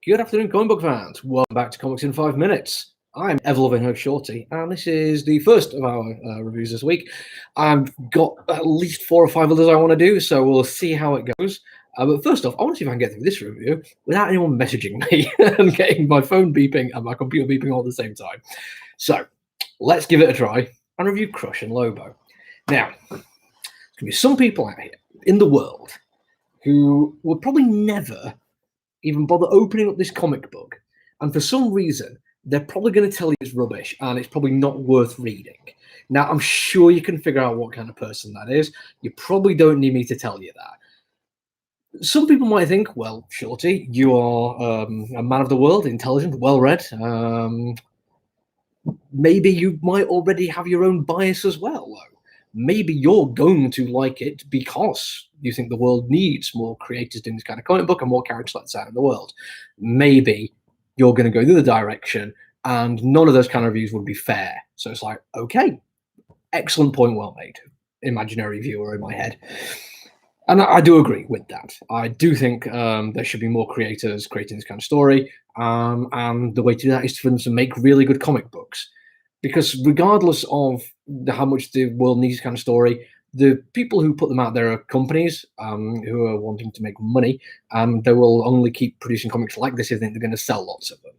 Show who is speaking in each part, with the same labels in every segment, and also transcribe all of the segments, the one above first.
Speaker 1: Good afternoon, comic book fans. Welcome back to Comics in 5 Minutes. I'm ever-loving host Shorty, and this is the first of our reviews this week. I've got at least 4 or 5 others I want to do, so we'll see how it goes. But first off, I want to see if I can get through this review without anyone messaging me and getting my phone beeping and my computer beeping all at the same time. So, let's give it a try and review Crush and Lobo. Now, there's going to be some people out here in the world who would probably never even bother opening up this comic book, and for some reason they're probably going to tell you it's rubbish and it's probably not worth reading. Now, I'm sure you can figure out what kind of person that is. You probably don't need me to tell you that. Some people might think, well, Shorty, you are a man of the world, intelligent, well-read. Maybe you might already have your own bias as well, though. Maybe you're going to like it because you think the world needs more creators doing this kind of comic book and more characters like this out in the world. Maybe you're going to go the other direction, and none of those kind of reviews would be fair. So it's like, okay, excellent point, well made. Imaginary viewer in my head. And I do agree with that. I do think there should be more creators creating this kind of story. And the way to do that is for them to make really good comic books. Because regardless of how much the world needs this kind of story, the people who put them out there are companies who are wanting to make money. They will only keep producing comics like this if they think they're going to sell lots of them.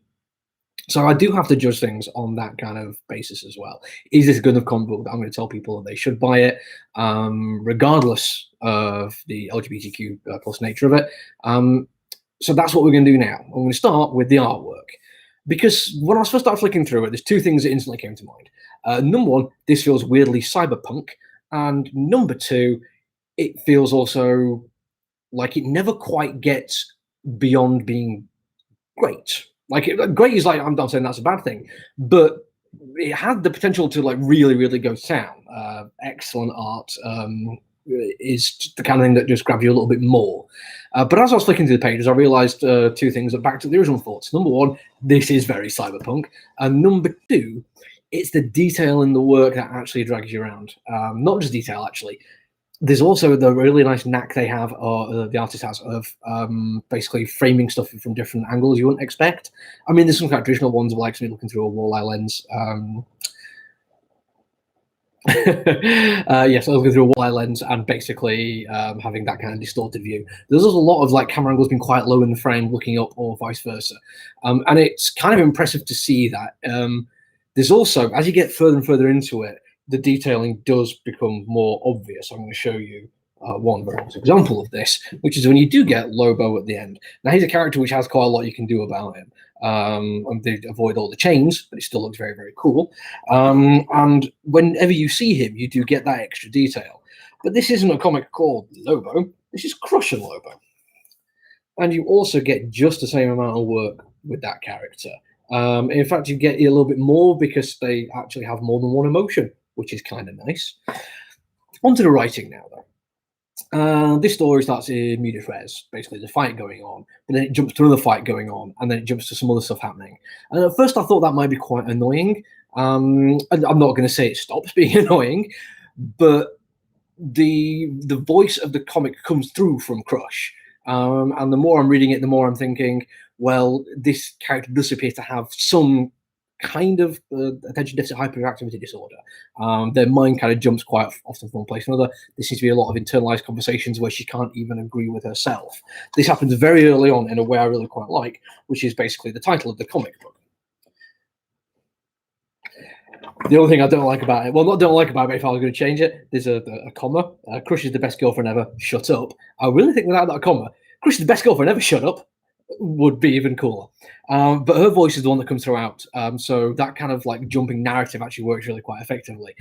Speaker 1: So I do have to judge things on that kind of basis as well. Is this a good enough comic book that I'm going to tell people that they should buy it, regardless of the LGBTQ plus nature of it? So that's what we're going to do now. I'm going to start with the artwork. Because when I first started flicking through it, there's 2 things that instantly came to mind. Number 1, this feels weirdly cyberpunk. And number 2, it feels also like it never quite gets beyond being great. Like, great is like, I'm not saying that's a bad thing, but it had the potential to like really, really go down. Excellent art is the kind of thing that just grabs you a little bit more. But as I was flicking through the pages, I realized 2 things that back to the original thoughts. Number 1, this is very cyberpunk. And number 2, it's the detail in the work that actually drags you around. Not just detail, actually. There's also the really nice knack they have, or the artist has, of basically framing stuff from different angles you wouldn't expect. I mean, there's some kind of traditional ones, like somebody looking through a walleye lens. Yes, I was looking through a wide lens and basically having that kind of distorted view. There's also a lot of like camera angles being quite low in the frame, looking up, or vice versa, and it's kind of impressive to see that. There's also, as you get further and further into it, the detailing does become more obvious. I'm going to show you one very nice example of this, which is when you do get Lobo at the end. Now, he's a character which has quite a lot you can do about him. And they avoid all the chains, but it still looks very, very cool. And whenever you see him, you do get that extra detail. But this isn't a comic called Lobo. This is Crush and Lobo. And you also get just the same amount of work with that character. In fact, you get a little bit more because they actually have more than one emotion, which is kind of nice. Onto the writing now, though. This story starts in medias res. Basically, there's a fight going on, but then it jumps to another fight going on, and then it jumps to some other stuff happening. And at first, I thought that might be quite annoying. And I'm not going to say it stops being annoying, but the voice of the comic comes through from Crush. And the more I'm reading it, the more I'm thinking, well, this character does appear to have some kind of attention deficit hyperactivity disorder. Their mind kind of jumps quite often from one place to another. There seems to be a lot of internalized conversations where she can't even agree with herself. This happens very early on in a way I really quite like, which is basically the title of the comic book. The only thing I don't like about it, well, not don't like about it, but if I was going to change it, there's a comma. Crush is the best girlfriend ever, shut up. I really think without that comma, Crush is the best girlfriend ever, shut up, would be even cooler. But her voice is the one that comes throughout. So that kind of like jumping narrative actually works really quite effectively.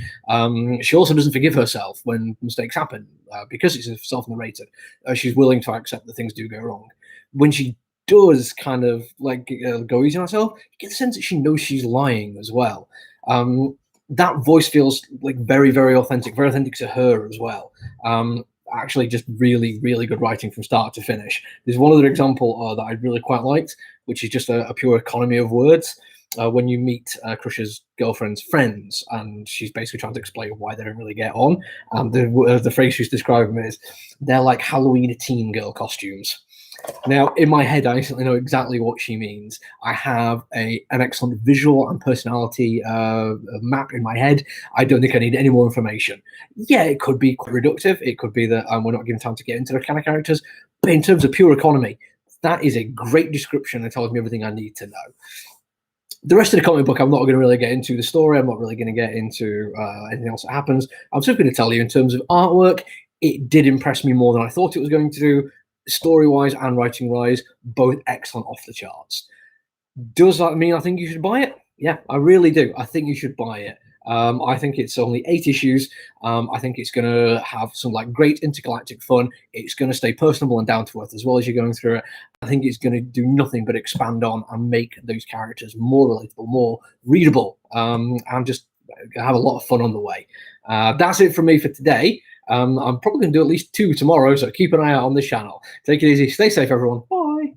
Speaker 1: She also doesn't forgive herself when mistakes happen because it's self-narrated. She's willing to accept that things do go wrong. When she does kind of like go easy on herself, you get the sense that she knows she's lying as well. That voice feels like very, very authentic to her as well. Actually, just really, really good writing from start to finish. There's one other example that I really quite liked, which is just a pure economy of words. When you meet Crush's girlfriend's friends, and she's basically trying to explain why they don't really get on. The phrase she's describing is, they're like Halloween teen girl costumes. Now, in my head, I instantly know exactly what she means. I have an excellent visual and personality map in my head. I don't think I need any more information. Yeah, it could be quite reductive. It could be that we're not given time to get into the kind of characters. But in terms of pure economy, that is a great description and tells me everything I need to know. The rest of the comic book, I'm not going to really get into the story. I'm not really going to get into anything else that happens. I'm just going to tell you in terms of artwork, it did impress me more than I thought it was going to do. Story-wise and writing-wise, both excellent off the charts. Does that mean I think you should buy it? Yeah, I really do. I think you should buy it. I think it's only 8 issues. I think it's going to have some like great intergalactic fun. It's going to stay personable and down to earth as well as you're going through it. I think it's going to do nothing but expand on and make those characters more relatable, more readable, and just have a lot of fun on the way. That's it from me for today. I'm probably going to do at least 2 tomorrow, so keep an eye out on this channel. Take it easy. Stay safe, everyone. Bye.